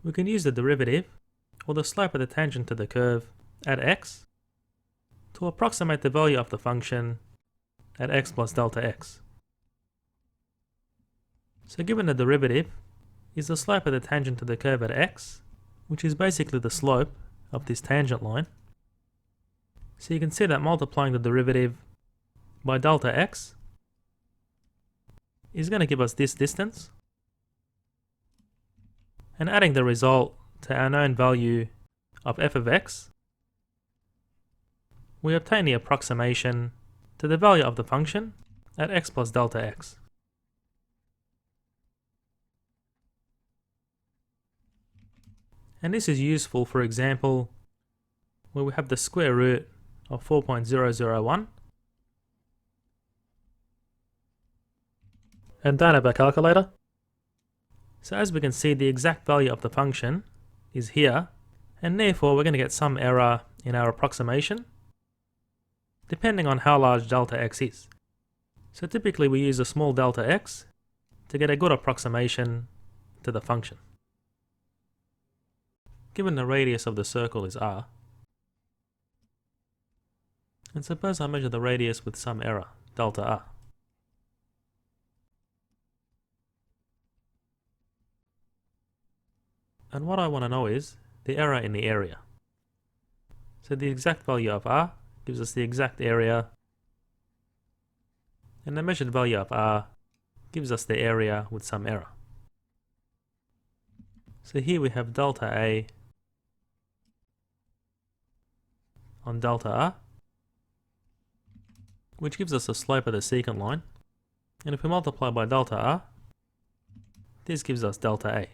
we can use the derivative, or the slope of the tangent to the curve at x, to approximate the value of the function at x plus delta x. So given the derivative is the slope of the tangent to the curve at x, which is basically the slope of this tangent line. So you can see that multiplying the derivative by delta x is going to give us this distance, and adding the result to our known value of f of x, we obtain the approximation to the value of the function at x plus delta x. And this is useful, for example, where we have the square root of 4.001 and don't have a calculator. So as we can see, the exact value of the function is here, and therefore we're going to get some error in our approximation depending on how large delta x is. So typically we use a small delta x to get a good approximation to the function. Given the radius of the circle is r, and suppose I measure the radius with some error, delta r. And what I want to know is the error in the area. So the exact value of r gives us the exact area, and the measured value of r gives us the area with some error. So here we have delta a on delta r, which gives us the slope of the secant line, and if we multiply by delta r, this gives us delta a.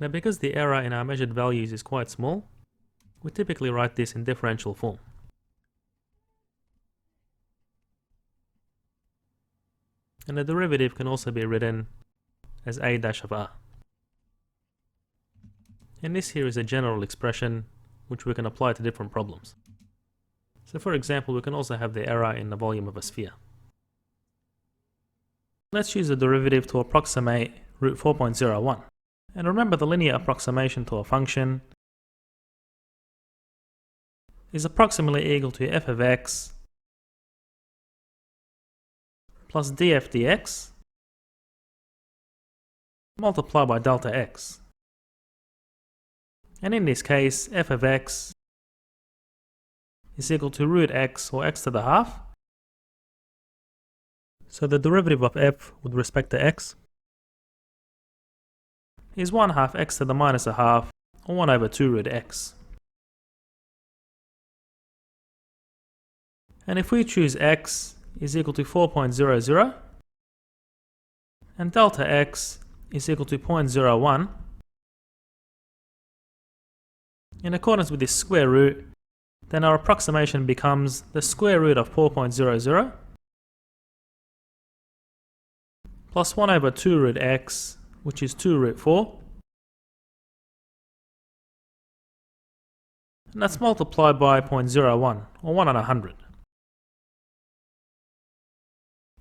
Now because the error in our measured values is quite small, we typically write this in differential form. And the derivative can also be written as a dash of r. And this here is a general expression which we can apply to different problems. So for example, we can also have the error in the volume of a sphere. Let's use the derivative to approximate root 4.01. And remember, the linear approximation to a function is approximately equal to f of x plus df dx multiplied by delta x. And in this case, f of x is equal to root x, or x to the half. So the derivative of f with respect to x is 1/2 x to the minus a half, or 1 over 2 root x. And if we choose x is equal to 4.00 and delta x is equal to 0.01, in accordance with this square root, then our approximation becomes the square root of 4.00 plus 1 over 2 root x, which is 2 root 4. And that's multiplied by 0.01, or 1 in 100.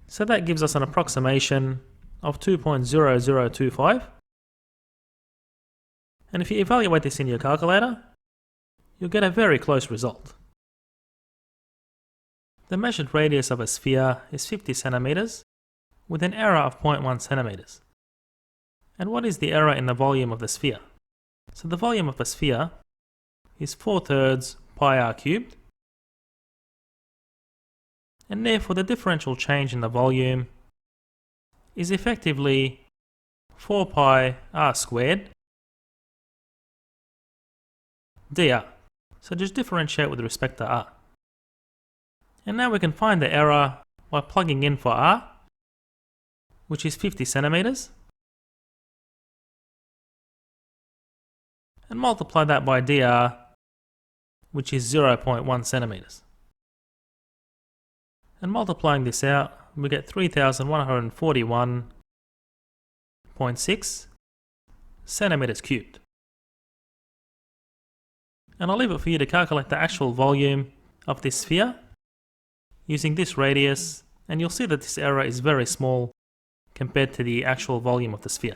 So that gives us an approximation of 2.0025. And if you evaluate this in your calculator, you'll get a very close result. The measured radius of a sphere is 50 centimeters with an error of 0.1 centimeters. And what is the error in the volume of the sphere? So the volume of a sphere is 4/3 pi r cubed, and therefore the differential change in the volume is effectively 4 pi r squared dr. So just differentiate with respect to r. And now we can find the error by plugging in for r, which is 50 centimeters, and multiply that by dr, which is 0.1 centimeters. And multiplying this out, we get 3,141.6 centimeters cubed. And I'll leave it for you to calculate the actual volume of this sphere using this radius, and you'll see that this error is very small compared to the actual volume of the sphere.